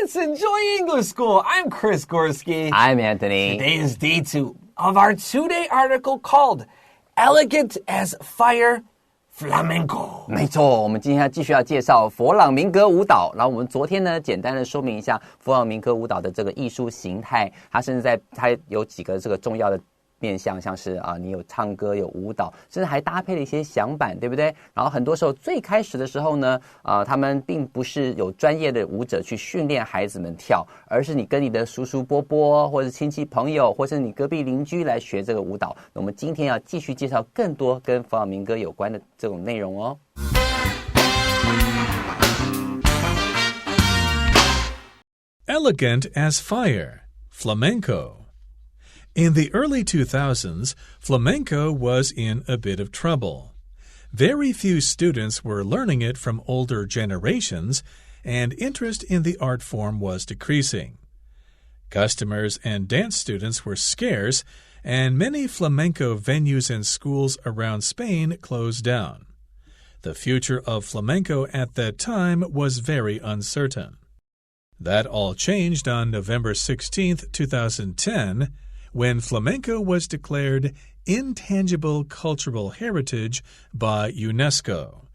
Let's enjoy English school. I'm Chris Gorski. I'm Anthony. Today is day 2 of our 2-day article called Elegant as Fire Flamenco. 没错，我们今天要继续介绍佛朗明哥舞蹈。然后我们昨天呢，简单的说明一下佛朗明哥舞蹈的这个艺术形态。它甚至它有几个这个重要的面向，像是你有唱歌，有舞蹈，甚至还搭配了一些响板，对不对？然后很多时候最开始的时候呢，他们并不是有专业的舞者去训练孩子们跳，而是你跟你的叔叔伯伯，或者亲戚朋友，或是你隔壁邻居来学这个舞蹈。那我们今天要继续介绍更多跟佛朗明哥有关的这种内容哦。Elegant as Fire, Flamenco.In the early 2000s, flamenco was in a bit of trouble. Very few students were learning it from older generations, and interest in the art form was decreasing. Customers and dance students were scarce, and many flamenco venues and schools around Spain closed down. The future of flamenco at that time was very uncertain. That all changed on November 16, 2010,when flamenco was declared intangible cultural heritage by UNESCO.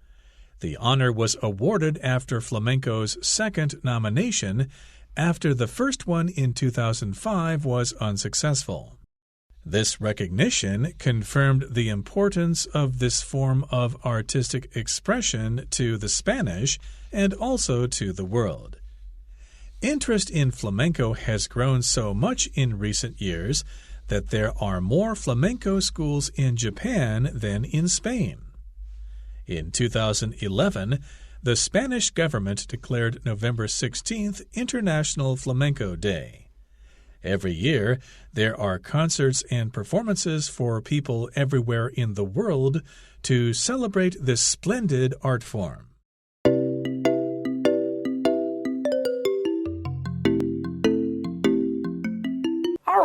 The honor was awarded after flamenco's second nomination, after the first one in 2005 was unsuccessful. This recognition confirmed the importance of this form of artistic expression to the Spanish and also to the world.Interest in flamenco has grown so much in recent years that there are more flamenco schools in Japan than in Spain. In 2011, the Spanish government declared November 16th International Flamenco Day. Every year, there are concerts and performances for people everywhere in the world to celebrate this splendid art form.All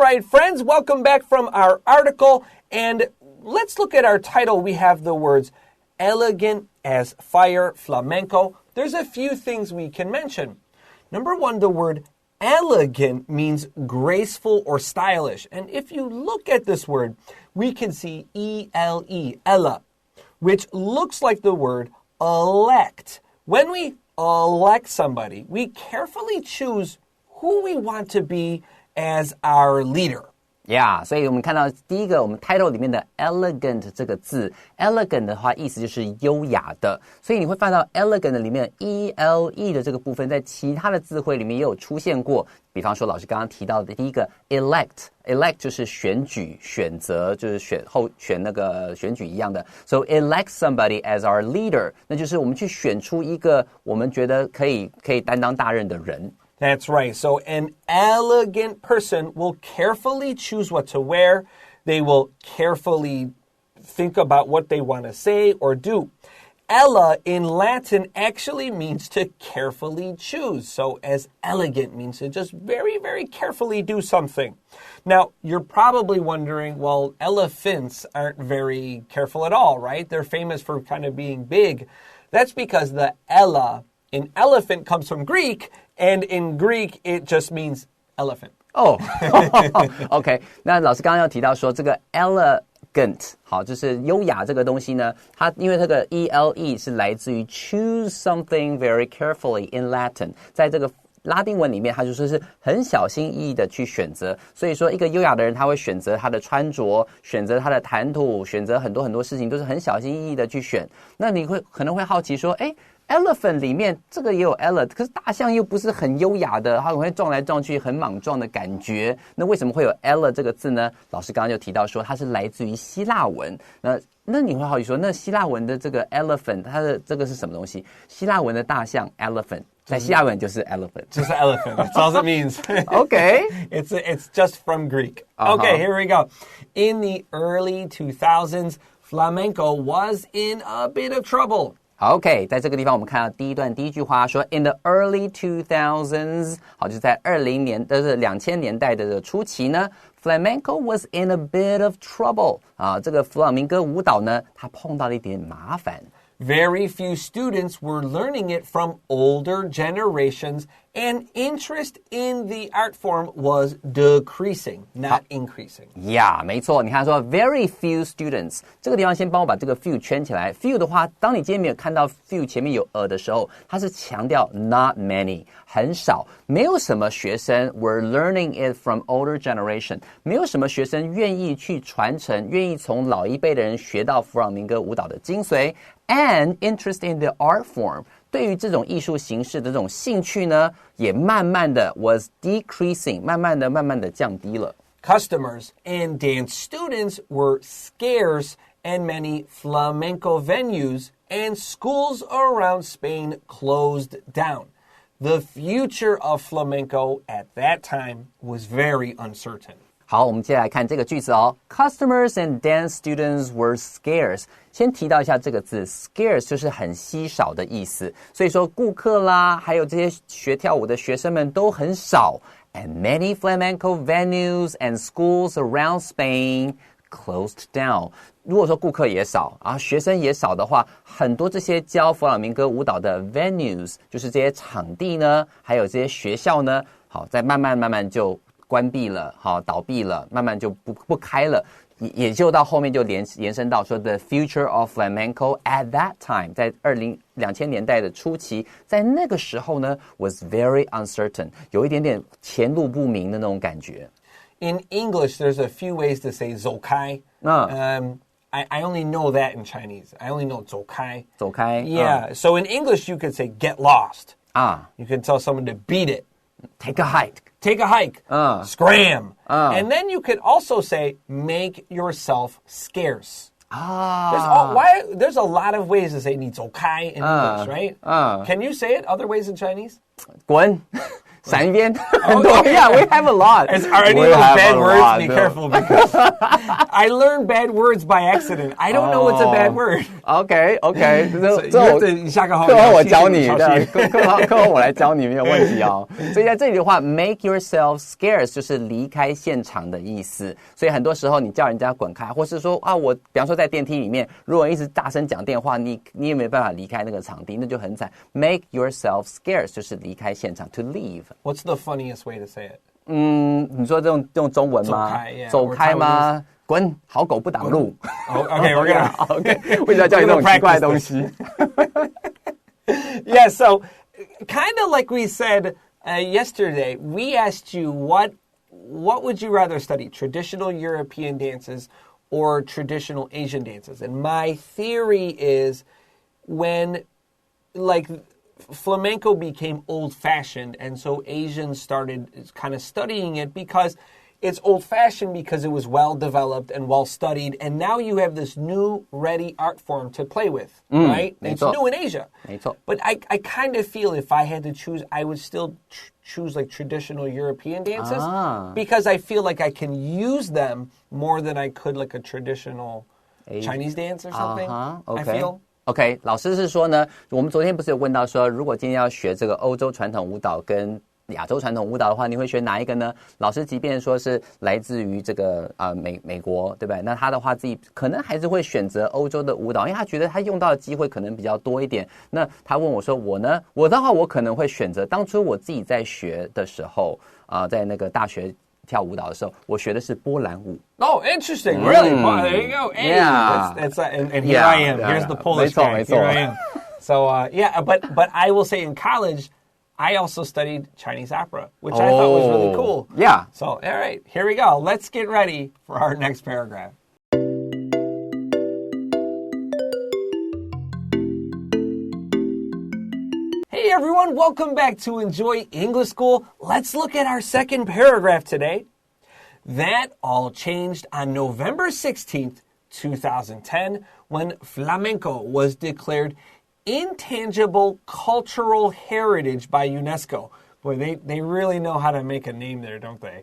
right, friends, welcome back from our article. And let's look at our title. We have the words elegant as fire, flamenco. There's a few things we can mention. Number one, the word elegant means graceful or stylish. And if you look at this word, we can see E-L-E, Ella, which looks like the word elect. When we elect somebody, we carefully choose who we want to be.As our leader. Yeah, 所以我们看到第一个我们 title 里面的 elegant 这个字 elegant 的话意思就是优雅的，所以你会发现到 elegant 里面 E-L-E 的这个部分在其他的字汇里面也有出现过，比方说老师刚刚提到的第一个 elect 就是选举选择，就是选那个选举一样的， so elect somebody as our leader 那就是我们去选出一个我们觉得可以担当大任的人。That's right. So an elegant person will carefully choose what to wear. They will carefully think about what they want to say or do. Ella in Latin actually means to carefully choose. So as elegant means to just very, very carefully do something. Now, you're probably wondering, well, elephants aren't very careful at all, right? They're famous for kind of being big. That's because the Ella in elephant comes from Greek.And in Greek, it just means elephant. OK. 那老师刚刚要提到说这个 elegant 好，就是优雅这个东西呢，它因为这个 E-L-E 是来自于 choose something very carefully in Latin， 在这个拉丁文里面，它就说是很小心翼翼的去选择。所以说，一个优雅的人，他会选择他的穿着，选择他的谈吐，选择很多很多事情都是很小心翼翼的去选。那你可能会好奇说，elephant 里面这个也有 ella， 可是大象又不是很优雅的，它会撞来撞去，很莽撞的感觉。那为什么会有 ella 这个字呢？老师刚刚就提到说，它是来自于希腊文。那你会好奇说，那希腊文的这个 elephant， 它的这个是什么东西？希腊文的大象 elephant， 在希腊文就是 elephant， 就是 elephant. That's all it means. Okay. It's just from Greek. Okay, here we go. In the early 2000s, flamenco was in a bit of trouble. OK， 在这个地方我们看到第一句话说 In the early 2000s， 好，就是在2000年代的初期呢 Flamenco was in a bit of trouble 啊，这个弗朗明哥舞蹈呢，它碰到了一点麻烦。Very few students were learning it from older generations, and interest in the art form was decreasing, not increasing. Yeah, 没错。你看说 very few students 这个地方先帮我把这个 few 圈起来。few 的话，当你今天没有看到 few 前面有的时候，它是强调 not many 很少，没有什么学生 were learning it from older generation， 没有什么学生愿意去传承，愿意从老一辈的人学到弗朗明哥舞蹈的精髓。And interest in the art form， 对于这种艺术形式的这种兴趣呢，也慢慢的 was decreasing， 慢慢的降低了。Customers and dance students were scarce, and many flamenco venues and schools around Spain closed down. The future of flamenco at that time was very uncertain. 好，我们接下来看这个句子哦。Customers and dance students were scarce。先提到一下这个字 ，scarce 就是很稀少的意思。所以说，顾客啦，还有这些学跳舞的学生们都很少。And many flamenco venues and schools around Spain closed down。如果说顾客也少啊，学生也少的话，很多这些教弗朗明哥舞蹈的 venues， 就是这些场地呢，还有这些学校呢，好，在慢慢就关闭了，好，倒闭了，慢慢就不开了，也就到后面就延伸到说 the future of flamenco at that time， 在2000年代的初期，在那个时候呢 was very uncertain， 有一点点前路不明的那种感觉。In English, there's a few ways to say 走开。I only know that in Chinese. I only know 走开。走开。Yeah. So in English, you could say get lost. You could tell someone to beat it. Take a hike. Take a hike. Scram. And then you could also say make yourself scarce. There's a lot of ways to say 你走开 in English, right? Can you say it other ways in Chinese? 滚。闪一边很多 Yeah, we have a lot. Are any of those bad words? Be careful because I learned bad words by accident. I don't know what's a bad word. OK， 你下课后我教你，课后我来教你没有问题哦。所以在这里的话 make yourself scarce 就是离开现场的意思。所以很多时候你叫人家滚开，或是说啊，我比方说在电梯里面，如果一直大声讲电话，你也没办法离开那个场地，那就很惨。Make yourself scarce 就是离开现场 to leave。What's the funniest way to say it? 你说用中文吗？走开吗？滚，好狗不挡路。Okay, we're gonna. Okay, 为什么要叫你这种奇怪的东西？Yeah, so kind of like we said yesterday, we asked you what would you rather study, traditional European dances or traditional Asian dances? And my theory is when flamenco became old-fashioned, and so Asians started kind of studying it because it's old-fashioned because it was well-developed and well-studied, and now you have this new, ready art form to play with, right? It's new in Asia. But I kind of feel if I had to choose, I would still choose like traditional European dances because I feel like I can use them more than I could like a traditional Chinese dance or something, I feel.OK， 老师是说呢，我们昨天不是有问到说，如果今天要学这个欧洲传统舞蹈跟亚洲传统舞蹈的话，你会选哪一个呢？老师即便说是来自于这个美国，对不对？那他的话自己可能还是会选择欧洲的舞蹈，因为他觉得他用到的机会可能比较多一点。那他问我说，我呢？我的话，我可能会选择当初我自己在学的时候在那个大学跳舞蹈的时候，我学的是波兰舞。Oh, interesting! Really? There you go. Yeah. And here I am. Here's the Polish guy. Here I am. So but I will say in college, I also studied Chinese opera, which I thought was really cool. Yeah. So all right, here we go. Let's get ready for our next paragraph. Hey everyone, welcome back to Enjoy English School. Let's look at our second paragraph today. That all changed on November 16th, 2010, when flamenco was declared intangible cultural heritage by UNESCO. Boy, they really know how to make a name there, don't they?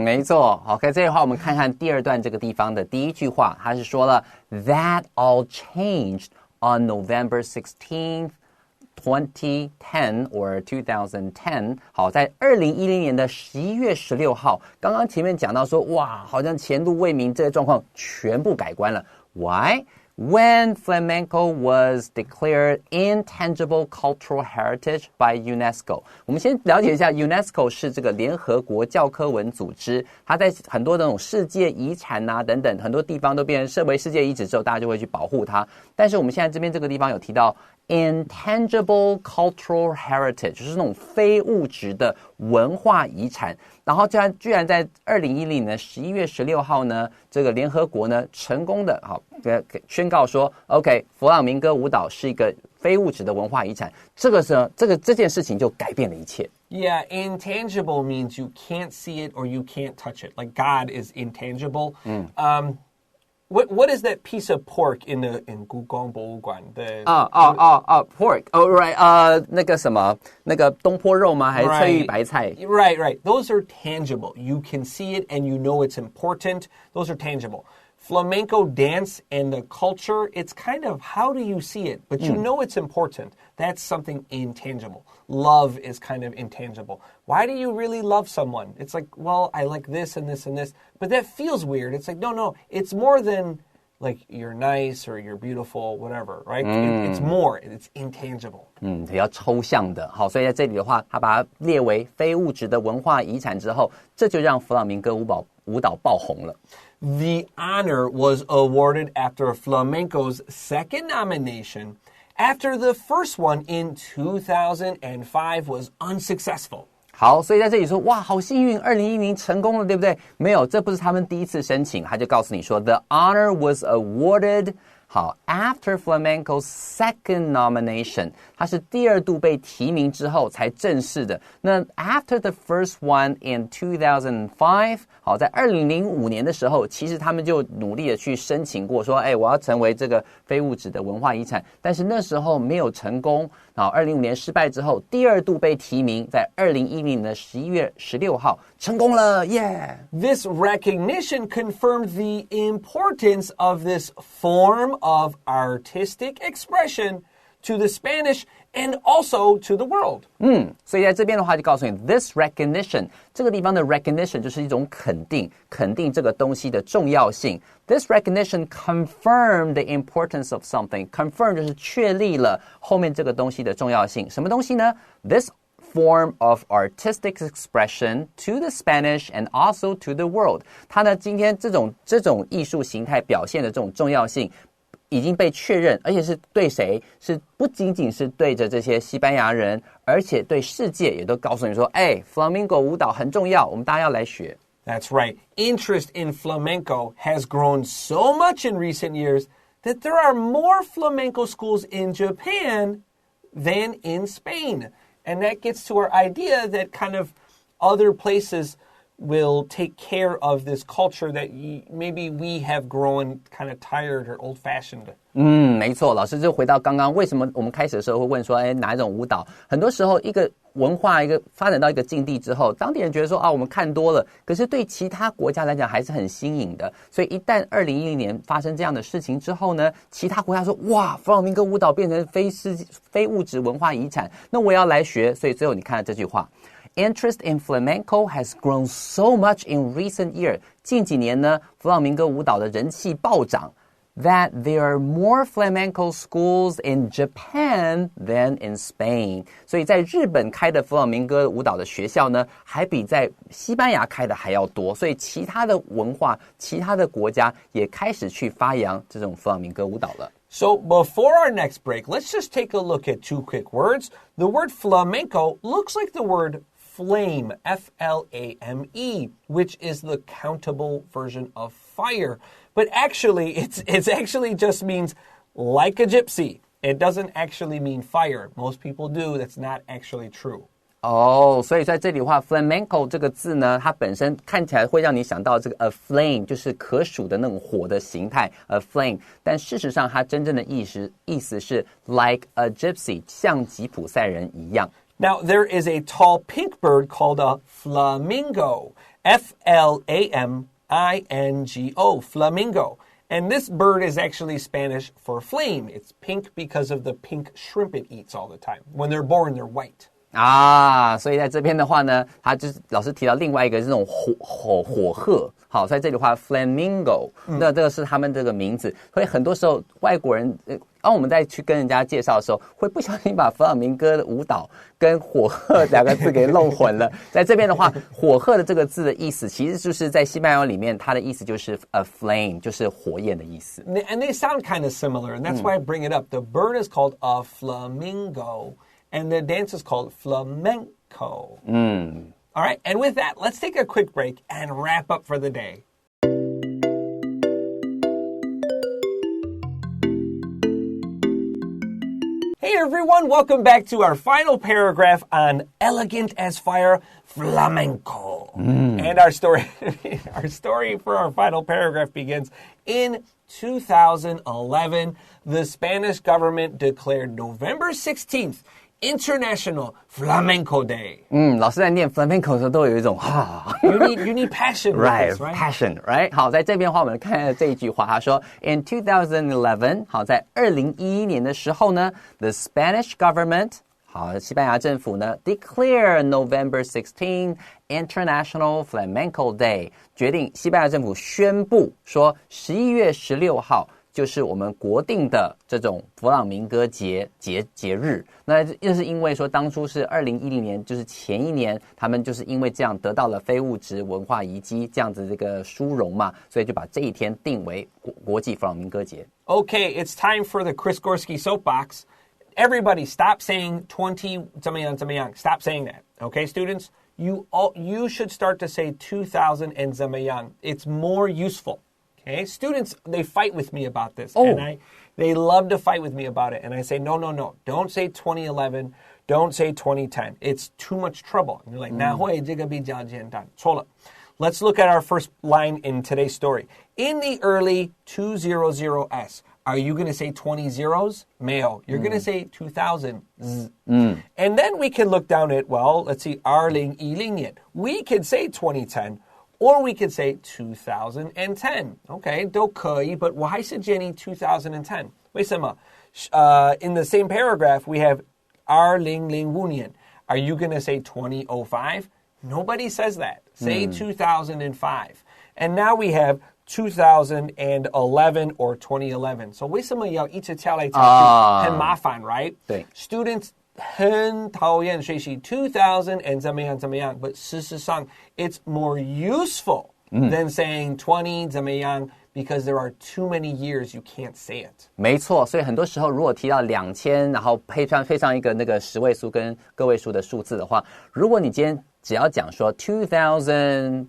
没错。OK， 这句话我们看看第二段这个地方的第一句话，它是说了 That all changed on November 16th.2010 or 2010， 好，在2010年的11月16号，刚刚前面讲到说，哇，好像前路未明，这些状况全部改观了。Why? When flamenco was declared intangible cultural heritage by UNESCO， 我们先了解一下 UNESCO 是这个联合国教科文组织，它在很多那种世界遗产啊等等很多地方都变成设为世界遗址之后，大家就会去保护它。但是我们现在这边这个地方有提到 intangible cultural heritage， 就是那种非物质的文化遗产。然后居然在2010年的11月16号呢，这个联合国呢成功的宣告说 OK， 佛朗明哥舞蹈是一个非物质的文化遗产。这件事情就改变了一切。Yeah, intangible means you can't see it or you can't touch it. Like God is intangible. What is that piece of pork in 故宫博物馆? Pork. Oh, right. 那个什么，那个东坡肉吗？还是翠玉白菜？ Right. Those are tangible. You can see it and you know it's important. Those are tangible. Flamenco dance and the culture, it's kind of how do you see it? But you know it's important. That's something intangible. Love is kind of intangible. Why do you really love someone? It's like, well, I like this and this and this. But that feels weird. It's like, no. It's more than like you're nice or you're beautiful, whatever, right? It's more. It's intangible. 比较抽象的。好，所以在这里的话，他把它列为非物质的文化遗产之后，这就让弗朗明哥舞蹈爆红了。The honor was awarded after Flamenco's second nomination after the first one in 2005 was unsuccessful. 好，所以在这里说，哇，好幸运，2010成功了，对不对？没有，这不是他们第一次申请，他就告诉你说 ，The honor was awarded. 好 ，after Flamenco's second nomination， 它是第二度被提名之后才正式的。那 after the first one in 2005， 好，在2005年的时候，其实他们就努力的去申请过，说，我要成为这个非物质的文化遗产，但是那时候没有成功。好，2005年失败之后，第二度被提名，在2010年的11月16号成功了，耶！ This recognition confirmed the importance of this form of artistic expression to the Spanish and also to the world. 所以在这边的话就告诉你 this recognition 这个地方的 recognition 就是一种肯定这个东西的重要性。This recognition confirmed the importance of something. Confirm 就是确立了后面这个东西的重要性。什么东西呢？ This form of artistic expression to the Spanish and also to the world. 它呢今天这种艺术形态表现的这种重要性已经被确认，而且是对谁？是不仅仅是对着这些西班牙人，而且对世界也都告诉你说，Flamenco 舞蹈很重要，我们大家要来学。That's right. Interest in flamenco has grown so much in recent years that there are more flamenco schools in Japan than in Spain. And that gets to our idea that kind of other places will take care of this culture that maybe we have grown kind of tired or old-fashioned. 没错，老师就回到刚刚，为什么我们开始的时候会问说，哪一种舞蹈？很多时候一个文化发展到一个境地之后，当地人觉得说我们看多了，可是对其他国家来讲还是很新颖的。所以一旦2010年发生这样的事情之后呢，其他国家说哇，弗朗明哥舞蹈变成非物质文化遗产，那我也要来学。所以最后你看了这句话。Interest in flamenco has grown so much in recent years. 近几年呢，弗朗明哥舞蹈的人气暴涨。That there are more flamenco schools in Japan than in Spain. 所以在日本开的弗朗明哥舞蹈的学校呢，还比在西班牙开的还要多。所以其他的文化、其他的国家也开始去发扬这种弗朗明哥舞蹈了。So before our next break, let's just take a look at two quick words. The word flamenco looks like the word flame, F-L-A-M-E, which is the countable version of fire. But actually, it actually just means like a gypsy. It doesn't actually mean fire. Most people do. That's not actually true. 所以在这里的话 flamenco 这个字呢，它本身看起来会让你想到这个 a flame， 就是可数的那种火的形态 a flame， 但事实上它真正的意思是 like a gypsy， 像吉普赛人一样。Now, there is a tall pink bird called a flamingo, F-L-A-M-I-N-G-O, flamingo. And this bird is actually Spanish for flame. It's pink because of the pink shrimp it eats all the time. When they're born, they're white. 啊，所以在这边的话呢，他就是老师提到另外一个这种火鹤，好，在这里的话 Flamenco，那这个是他们这个名字，所以很多时候外国人当我们再去跟人家介绍的时候，会不小心把弗朗明哥的舞蹈跟火鹤两个字给弄混了。在这边的话，火鹤的这个字的意思，其实就是在西班牙里面，它的意思就是 a flame， 就是火焰的意思。And they sound kind of similar, and that's why I bring it up. The bird is called a flamingo, and the dance is called flamenco. All right, and with that, let's take a quick break and wrap up for the day. Hey everyone, welcome back to our final paragraph on Elegant as Fire, Flamenco. And our story for our final paragraph begins in 2011. The Spanish government declared November 16th International Flamenco Day. 老师在念 Flamenco 的时候都有一种You need passion with Right, this, right? passion, right? 好，在这边的话，我们看这一句话，他说 In 2011， 好，在2011年的时候呢 ，the Spanish government， 好，西班牙政府呢 declare November 16 International Flamenco Day， 决定西班牙政府宣布说11月16号。就是我们国定的这种佛朗明哥节日，那又是因为说当初是2010年，就是前一年，他们就是因为这样得到了非物质文化遗迹这样子这个殊荣嘛，所以就把这一天定为国际佛朗明哥节。Okay, it's time for the Chris Gorski soapbox. Everybody, stop saying 20 怎么样怎么样. Stop saying that. Okay, students, you should start to say 2000 and怎么样. It's more useful.Okay, students, they fight with me about this, and they love to fight with me about it. And I say, no, don't say 2011, don't say 2010. It's too much trouble. And you're like, 哪会这个比较简单？错了。Let's look at our first line in today's story. In the early 200s, are you going to say 20 zeros? 没有. You're going to say 2000. And then we can look down at, well, let's see, 2010年. We could say 2010.Or we could say 2010. Okay, 都可以, but 我还是建议 2010. 为什么? In the same paragraph, we have 2005年. Are you going to say 2005? Nobody says that. Say 2005. And now we have 2011 or 2011. So 为什么要一直跳来跳去？很麻烦, right? 对。 Students很讨厌学习 2000 and 怎么样怎么样 but 事实上 it's more useful than saying 20 怎么样 because there are too many years you can't say it. 没错，所以很多时候如果提到2000，然后配上一个那个10位数跟个位数的数字的话，如果你今天只要讲说 2010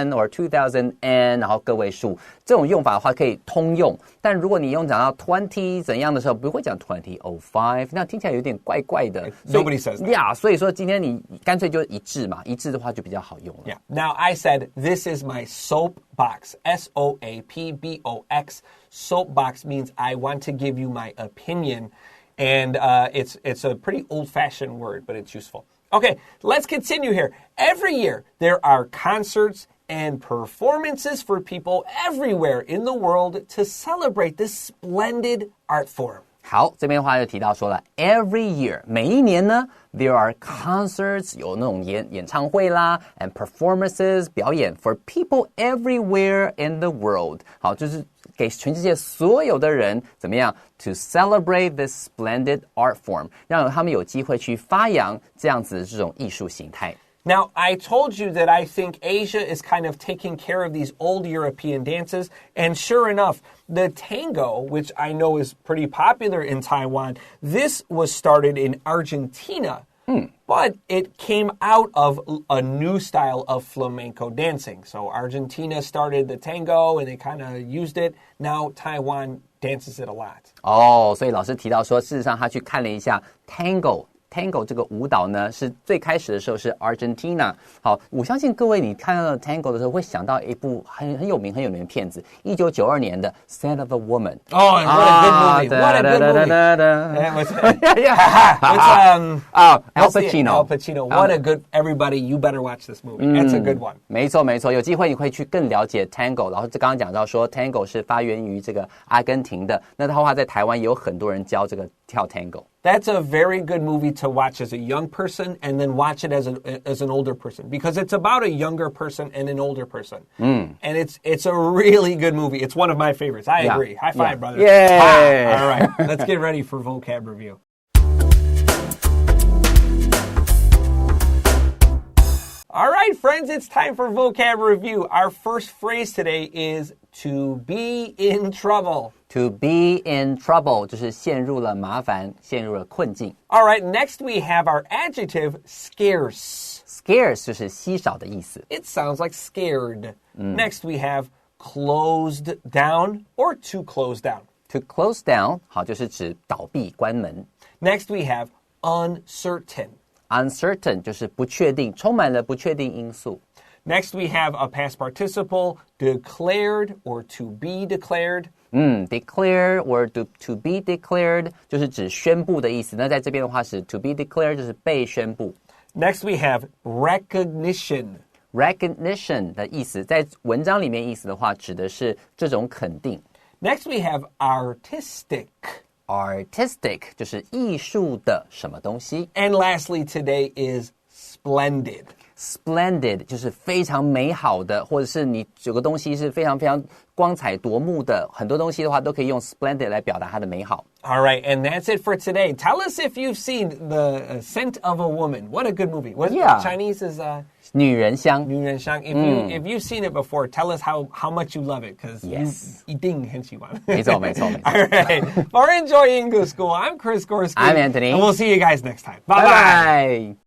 or 2000n， 然后个位数，这种用法的话可以通用。但如果你讲到 20怎样的时候，不会讲 2005， 那听起来有点怪怪的。Nobody says that. Yeah， 所以说今天你干脆就一致嘛，一致的话就比较好用了。Yeah. Now I said this is my soapbox. SOAPBOX. Soapbox means I want to give you my opinion, and it's a pretty old-fashioned word, but it's useful.Okay, let's continue here. Every year, there are concerts and performances for people everywhere in the world to celebrate this splendid art form. 好，这边的话就提到说了 ，every year 每一年呢 ，there are concerts 有那种演唱会啦 ，and performances 表演 for people everywhere in the world。好，就是给全世界所有的人怎么样 to celebrate this splendid art form， 让他们有机会去发扬这样子的这种艺术形态。Now, I told you that I think Asia is kind of taking care of these old European dances, and sure enough, the tango, which I know is pretty popular in Taiwan, this was started in Argentina, but it came out of a new style of flamenco dancing. So Argentina started the tango, and they kind of used it. Now Taiwan dances it a lot. 哦，所以老师提到说，事实上他去看了一下 tango 这个舞蹈呢，是最开始的时候是 Argentina。好，我相信各位你看到 tango 的时候会想到一部很有名的片子，1992年的 Scent of a Woman。Oh, and what a good movie! What a good movie! Al Pacino. What a good! Everybody, you better watch this movie. That's a good one. 没错，有机会你会去更了解 tango。然后刚刚讲到说 tango 是发源于这个阿根廷的，那的话在台湾也有很多人教这个跳 tango。That's a very good movie to watch as a young person and then watch it as an older person because it's about a younger person and an older person. And it's a really good movie. It's one of my favorites. I agree. High five, brother. Yay! All right, let's get ready for vocab review. All right, friends, it's time for vocab review. Our first phrase today is to be in trouble. To be in trouble 就是陷入了麻烦，陷入了困境。All right, next we have our adjective scarce. Scarce 就是稀少的意思。It sounds like scared. Next we have closed down or to close down. To close down 好就是指倒闭关门。Next we have uncertain.Uncertain 就是不确定，充满了不确定因素。Next, we have a past participle, declared or to be declared. Declare or to be declared 就是指宣布的意思。那在这边的话是 to be declared 就是被宣布。Next, we have recognition. Recognition 的意思，在文章里面意思的话，指的是这种肯定。Next, we have artistic.Artistic 就是艺术的什么东西。And lastly, today is splendid. Splendid 就是非常美好的，或者是你有个东西是非常非常光彩夺目的，很多东西的话都可以用 splendid 来表达它的美好。All right, and that's it for today. Tell us if you've seen The Scent of a Woman. What a good movie. Yeah. Chinese is 女人香。女人香. If you've seen it before, tell us how much you love it, because Yes. 一定很喜欢。没错没错。All right, for Enjoy English School, I'm Chris Gorski. I'm Anthony. And we'll see you guys next time. Bye-bye. Bye-bye.